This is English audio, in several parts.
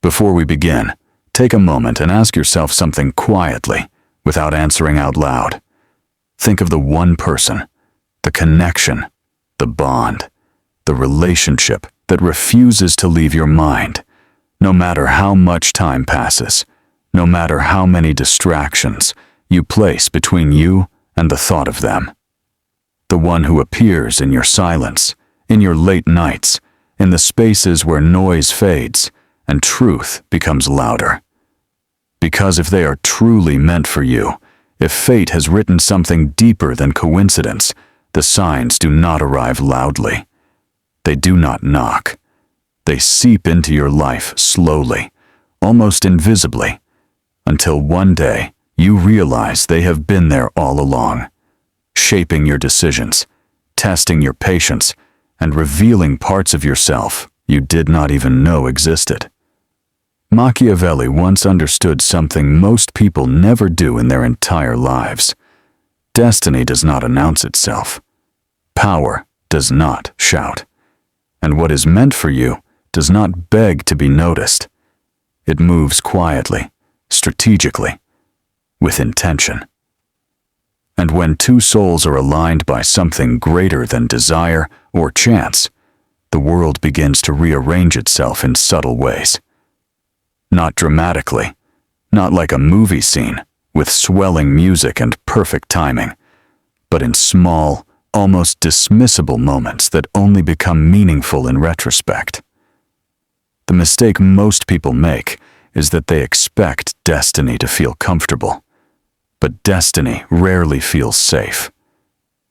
Before we begin, take a moment and ask yourself something quietly, without answering out loud. Think of the one person, the connection, the bond, the relationship that refuses to leave your mind, no matter how much time passes, no matter how many distractions you place between you and the thought of them. The one who appears in your silence, in your late nights, in the spaces where noise fades and truth becomes louder. Because if they are truly meant for you, if fate has written something deeper than coincidence, the signs do not arrive loudly. They do not knock. They seep into your life slowly, almost invisibly, until one day you realize they have been there all along, shaping your decisions, testing your patience, and revealing parts of yourself you did not even know existed. Machiavelli once understood something most people never do in their entire lives. Destiny does not announce itself. Power does not shout. And what is meant for you does not beg to be noticed. It moves quietly, strategically, with intention. And when two souls are aligned by something greater than desire or chance, the world begins to rearrange itself in subtle ways. Not dramatically, not like a movie scene with swelling music and perfect timing, but in small, almost dismissible moments that only become meaningful in retrospect. The mistake most people make is that they expect destiny to feel comfortable. But destiny rarely feels safe.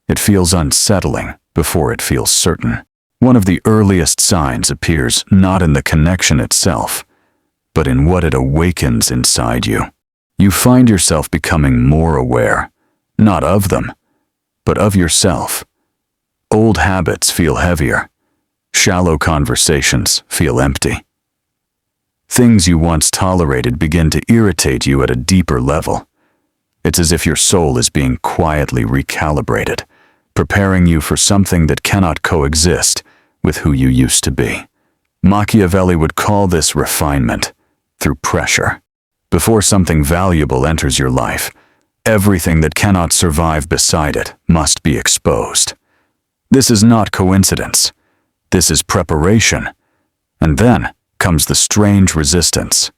It feels unsettling before it feels certain. One of the earliest signs appears not in the connection itself, but in what it awakens inside you. You find yourself becoming more aware, not of them, but of yourself. Old habits feel heavier. Shallow conversations feel empty. Things you once tolerated begin to irritate you at a deeper level. It's as if your soul is being quietly recalibrated, preparing you for something that cannot coexist with who you used to be. Machiavelli would call this refinement through pressure. Before something valuable enters your life, everything that cannot survive beside it must be exposed. This is not coincidence. This is preparation. And then comes the strange resistance.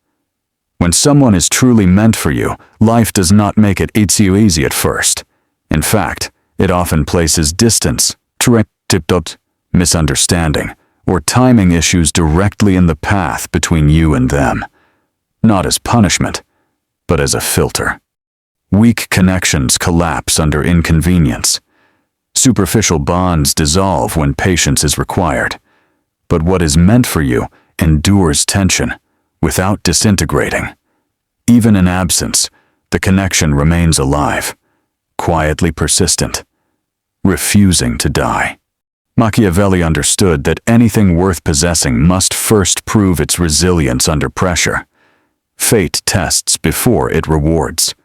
When someone is truly meant for you, life does not make it easy at first. In fact, it often places distance, misunderstanding, or timing issues directly in the path between you and them. Not as punishment, but as a filter. Weak connections collapse under inconvenience. Superficial bonds dissolve when patience is required. But what is meant for you endures tension, without disintegrating. Even in absence, the connection remains alive, quietly persistent, refusing to die. Machiavelli understood that anything worth possessing must first prove its resilience under pressure. Fate tests before it rewards.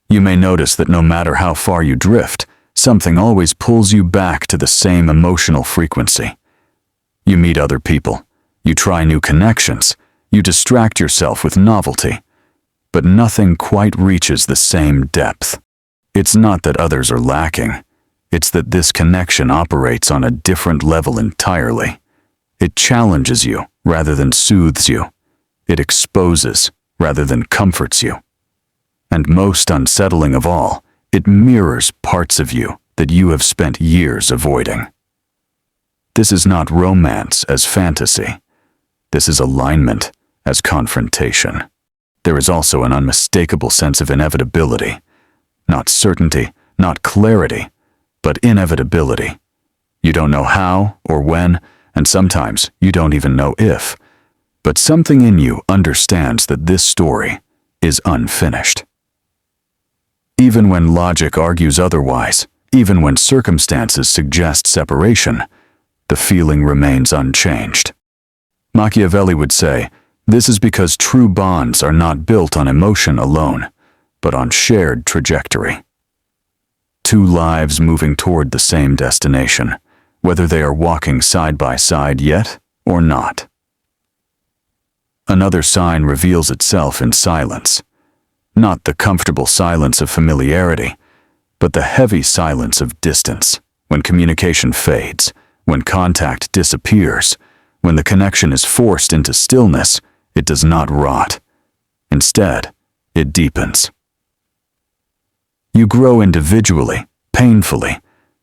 You may notice that no matter how far you drift, something always pulls you back to the same emotional frequency. You meet other people, you try new connections, you distract yourself with novelty, but nothing quite reaches the same depth. It's not that others are lacking, it's that this connection operates on a different level entirely. It challenges you rather than soothes you. It exposes rather than comforts you. And most unsettling of all, it mirrors parts of you that you have spent years avoiding. This is not romance as fantasy. This is alignment as confrontation. There is also an unmistakable sense of inevitability. Not certainty, not clarity, but inevitability. You don't know how or when, and sometimes you don't even know if. But something in you understands that this story is unfinished. Even when logic argues otherwise, even when circumstances suggest separation, the feeling remains unchanged. Machiavelli would say, this is because true bonds are not built on emotion alone, but on shared trajectory. Two lives moving toward the same destination, whether they are walking side by side yet or not. Another sign reveals itself in silence. Not the comfortable silence of familiarity, but the heavy silence of distance, when communication fades, when contact disappears, when the connection is forced into stillness. It does not rot. Instead, it deepens. You grow individually, painfully,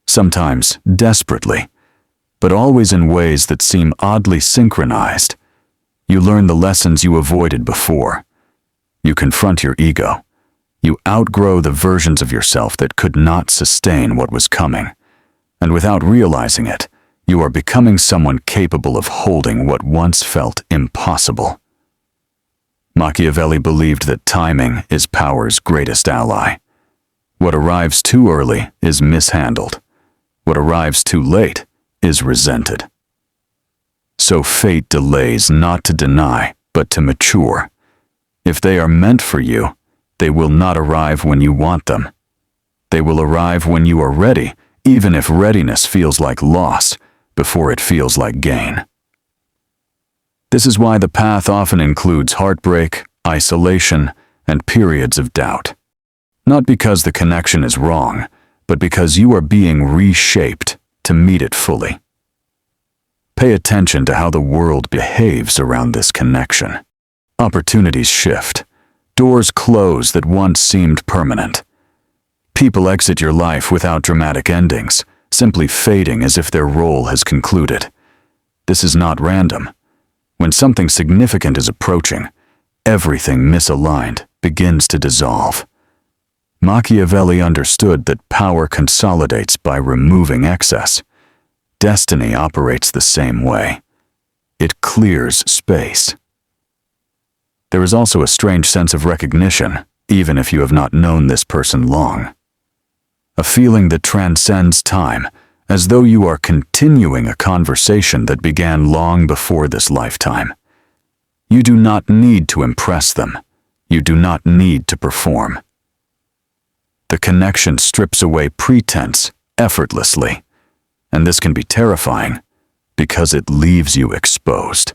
sometimes desperately, but always in ways that seem oddly synchronized. You learn the lessons you avoided before. You confront your ego. You outgrow the versions of yourself that could not sustain what was coming. And without realizing it, you are becoming someone capable of holding what once felt impossible. Machiavelli believed that timing is power's greatest ally. What arrives too early is mishandled. What arrives too late is resented. So fate delays not to deny, but to mature. If they are meant for you, they will not arrive when you want them. They will arrive when you are ready, even if readiness feels like loss before it feels like gain. This is why the path often includes heartbreak, isolation, and periods of doubt. Not because the connection is wrong, but because you are being reshaped to meet it fully. Pay attention to how the world behaves around this connection. Opportunities shift. Doors close that once seemed permanent. People exit your life without dramatic endings, simply fading as if their role has concluded. This is not random. When something significant is approaching, everything misaligned begins to dissolve. Machiavelli understood that power consolidates by removing excess. Destiny operates the same way. It clears space. There is also a strange sense of recognition, even if you have not known this person long. A feeling that transcends time, as though you are continuing a conversation that began long before this lifetime. You do not need to impress them. You do not need to perform. The connection strips away pretense effortlessly, and this can be terrifying because it leaves you exposed.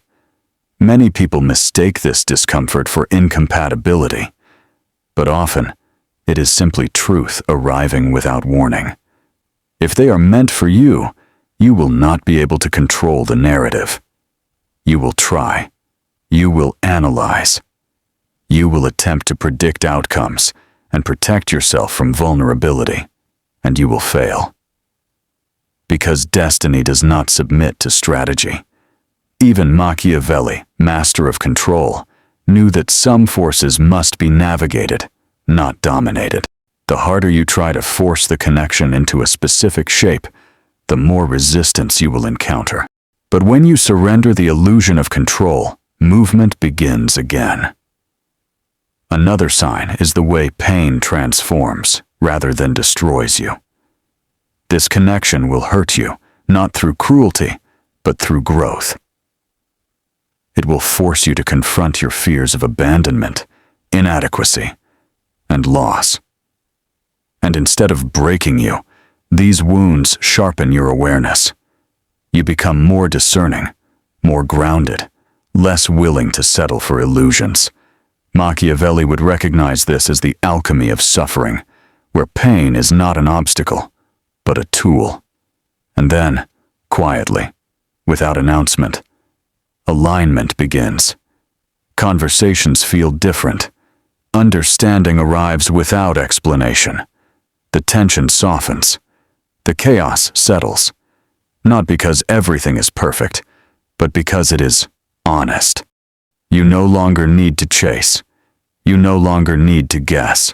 Many people mistake this discomfort for incompatibility, but often it is simply truth arriving without warning. If they are meant for you, you will not be able to control the narrative. You will try. You will analyze. You will attempt to predict outcomes and protect yourself from vulnerability, and you will fail. Because destiny does not submit to strategy. Even Machiavelli, master of control, knew that some forces must be navigated, not dominated. The harder you try to force the connection into a specific shape, the more resistance you will encounter. But when you surrender the illusion of control, movement begins again. Another sign is the way pain transforms rather than destroys you. This connection will hurt you, not through cruelty, but through growth. It will force you to confront your fears of abandonment, inadequacy, and loss. And instead of breaking you, these wounds sharpen your awareness. You become more discerning, more grounded, less willing to settle for illusions. Machiavelli would recognize this as the alchemy of suffering, where pain is not an obstacle, but a tool. And then, quietly, without announcement, alignment begins. Conversations feel different. Understanding arrives without explanation. The tension softens. The chaos settles. Not because everything is perfect, but because it is honest. You no longer need to chase. You no longer need to guess.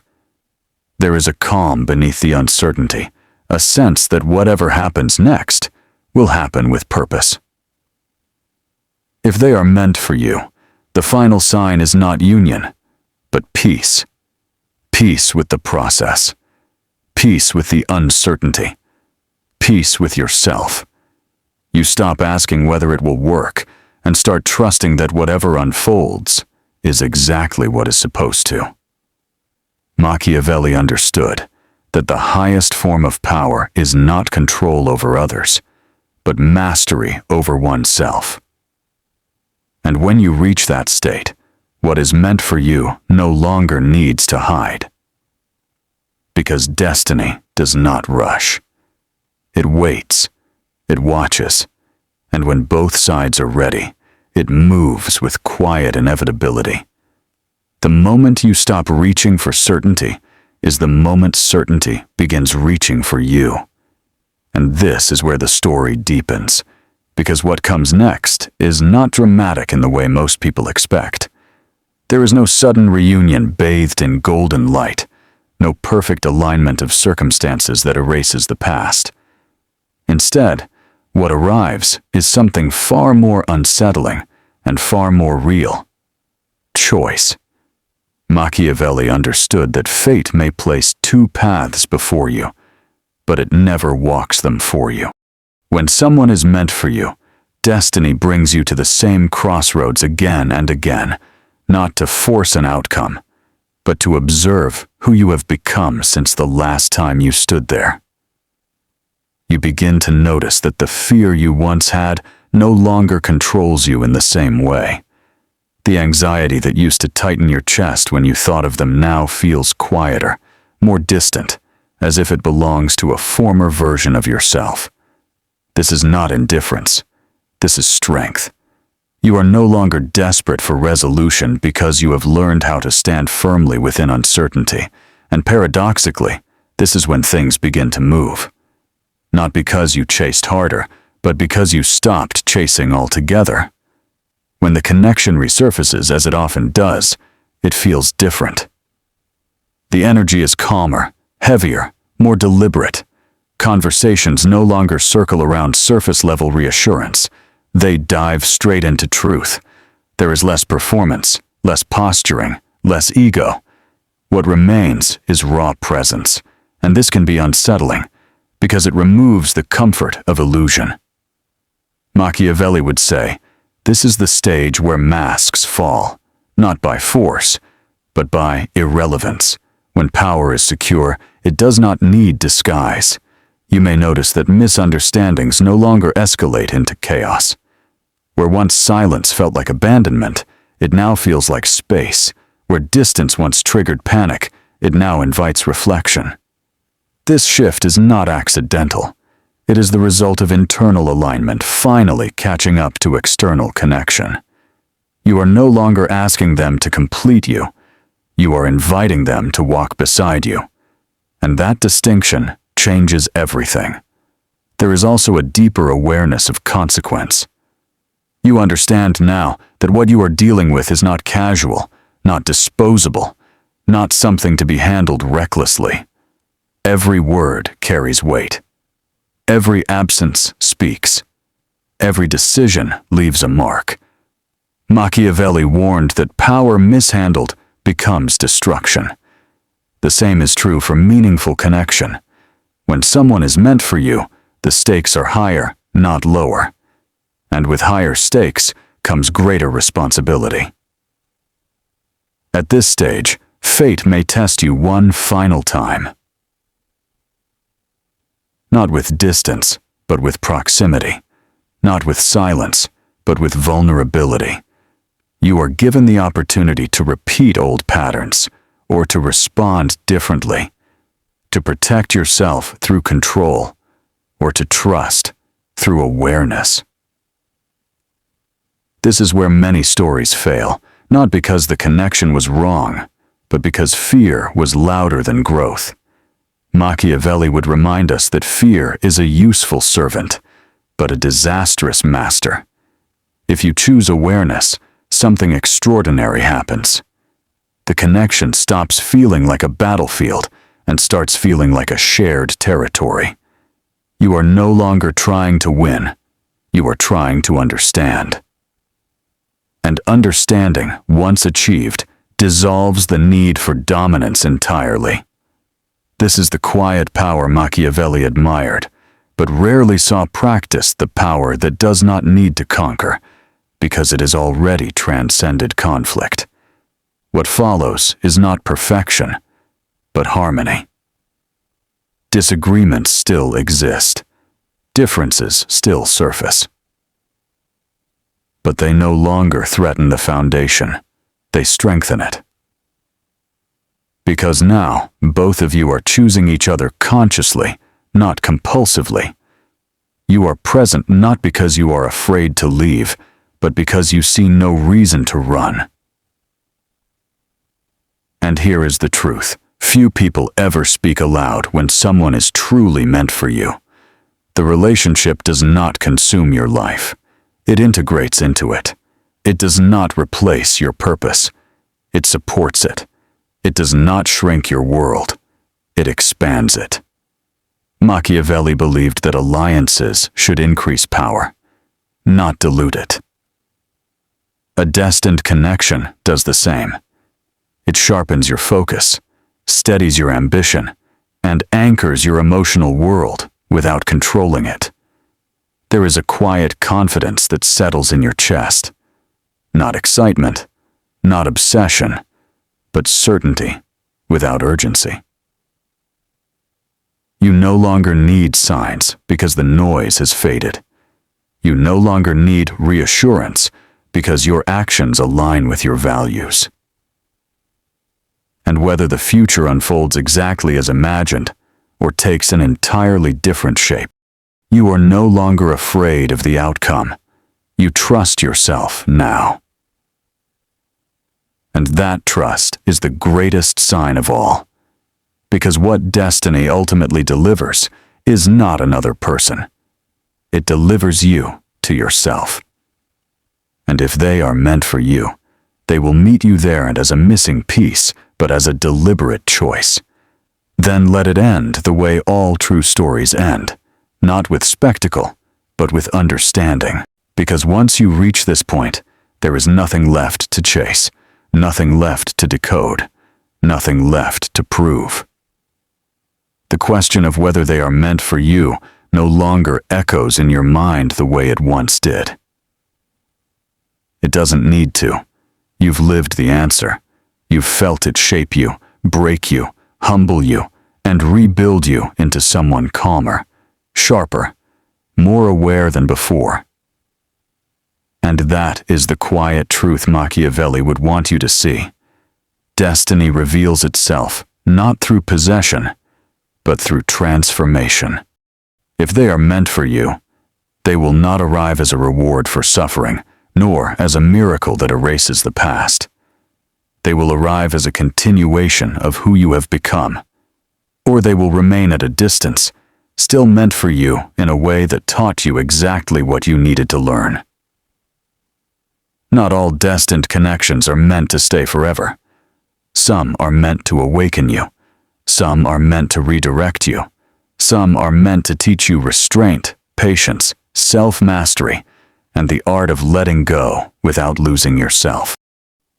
There is a calm beneath the uncertainty, a sense that whatever happens next will happen with purpose. If they are meant for you, the final sign is not union, but peace. Peace with the process. Peace with the uncertainty. Peace with yourself. You stop asking whether it will work and start trusting that whatever unfolds is exactly what is supposed to. Machiavelli understood that the highest form of power is not control over others, but mastery over oneself. And when you reach that state, what is meant for you no longer needs to hide. Because destiny does not rush. It waits, it watches, and when both sides are ready, it moves with quiet inevitability. The moment you stop reaching for certainty is the moment certainty begins reaching for you. And this is where the story deepens, because what comes next is not dramatic in the way most people expect. There is no sudden reunion bathed in golden light, no perfect alignment of circumstances that erases the past. Instead, what arrives is something far more unsettling and far more real. Choice. Machiavelli understood that fate may place two paths before you, but it never walks them for you. When someone is meant for you, destiny brings you to the same crossroads again and again, not to force an outcome, but to observe who you have become since the last time you stood there. You begin to notice that the fear you once had no longer controls you in the same way. The anxiety that used to tighten your chest when you thought of them now feels quieter, more distant, as if it belongs to a former version of yourself. This is not indifference. This is strength. You are no longer desperate for resolution because you have learned how to stand firmly within uncertainty, and paradoxically, this is when things begin to move. Not because you chased harder, but because you stopped chasing altogether. When the connection resurfaces, as it often does, it feels different. The energy is calmer, heavier, more deliberate. Conversations no longer circle around surface-level reassurance. They dive straight into truth. There is less performance, less posturing, less ego. What remains is raw presence, and this can be unsettling because it removes the comfort of illusion. Machiavelli would say, this is the stage where masks fall, not by force, but by irrelevance. When power is secure, it does not need disguise. You may notice that misunderstandings no longer escalate into chaos. Where once silence felt like abandonment, it now feels like space. Where distance once triggered panic, it now invites reflection. This shift is not accidental. It is the result of internal alignment finally catching up to external connection. You are no longer asking them to complete you. You are inviting them to walk beside you. And that distinction changes everything. There is also a deeper awareness of consequence. You understand now that what you are dealing with is not casual, not disposable, not something to be handled recklessly. Every word carries weight. Every absence speaks. Every decision leaves a mark. Machiavelli warned that power mishandled becomes destruction. The same is true for meaningful connection. When someone is meant for you, the stakes are higher, not lower. And with higher stakes comes greater responsibility. At this stage, fate may test you one final time. Not with distance, but with proximity. Not with silence, but with vulnerability. You are given the opportunity to repeat old patterns, or to respond differently, to protect yourself through control, or to trust through awareness. This is where many stories fail, not because the connection was wrong, but because fear was louder than growth. Machiavelli would remind us that fear is a useful servant, but a disastrous master. If you choose awareness, something extraordinary happens. The connection stops feeling like a battlefield and starts feeling like a shared territory. You are no longer trying to win. You are trying to understand. And understanding, once achieved, dissolves the need for dominance entirely. This is the quiet power Machiavelli admired, but rarely saw practiced, the power that does not need to conquer, because it has already transcended conflict. What follows is not perfection, but harmony. Disagreements still exist. Differences still surface. but they no longer threaten the foundation. They strengthen it. Because now, both of you are choosing each other consciously, not compulsively. You are present not because you are afraid to leave, but because you see no reason to run. And here is the truth. Few people ever speak aloud when someone is truly meant for you. The relationship does not consume your life. It integrates into it. It does not replace your purpose. It supports it. It does not shrink your world. It expands it. Machiavelli believed that alliances should increase power, not dilute it. A destined connection does the same. It sharpens your focus, steadies your ambition, and anchors your emotional world without controlling it. There is a quiet confidence that settles in your chest. Not excitement, not obsession, but certainty without urgency. You no longer need signs because the noise has faded. You no longer need reassurance because your actions align with your values. And whether the future unfolds exactly as imagined or takes an entirely different shape, you are no longer afraid of the outcome. You trust yourself now. And that trust is the greatest sign of all. Because what destiny ultimately delivers is not another person. It delivers you to yourself. And if they are meant for you, they will meet you there, and as a missing piece, but as a deliberate choice. Then let it end the way all true stories end, not with spectacle, but with understanding. Because once you reach this point, there is nothing left to chase, nothing left to decode, nothing left to prove. The question of whether they are meant for you no longer echoes in your mind the way it once did. It doesn't need to. You've lived the answer. You've felt it shape you, break you, humble you, and rebuild you into someone calmer, sharper, more aware than before. And that is the quiet truth Machiavelli would want you to see. Destiny reveals itself not through possession, but through transformation. If they are meant for you, they will not arrive as a reward for suffering, nor as a miracle that erases the past. They will arrive as a continuation of who you have become, or they will remain at a distance, still meant for you in a way that taught you exactly what you needed to learn. Not all destined connections are meant to stay forever. Some are meant to awaken you. Some are meant to redirect you. Some are meant to teach you restraint, patience, self-mastery, and the art of letting go without losing yourself.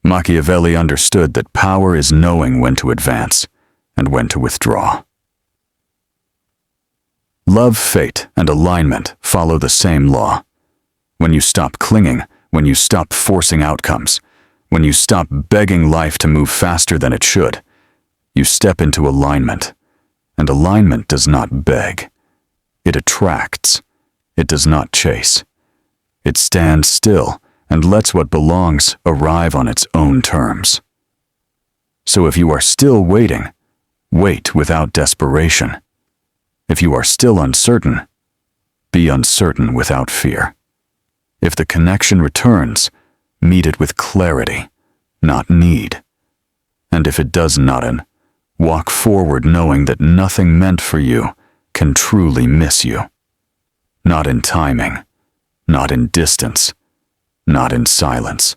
Machiavelli understood that power is knowing when to advance and when to withdraw. Love, fate, and alignment follow the same law. When you stop clinging, when you stop forcing outcomes, when you stop begging life to move faster than it should, you step into alignment. And alignment does not beg. It attracts. It does not chase. It stands still and lets what belongs arrive on its own terms. So if you are still waiting, wait without desperation. If you are still uncertain, be uncertain without fear. If the connection returns, meet it with clarity, not need. And if it does not, walk forward knowing that nothing meant for you can truly miss you. Not in timing, not in distance, not in silence.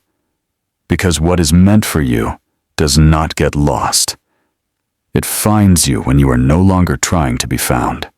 Because what is meant for you does not get lost. It finds you when you are no longer trying to be found.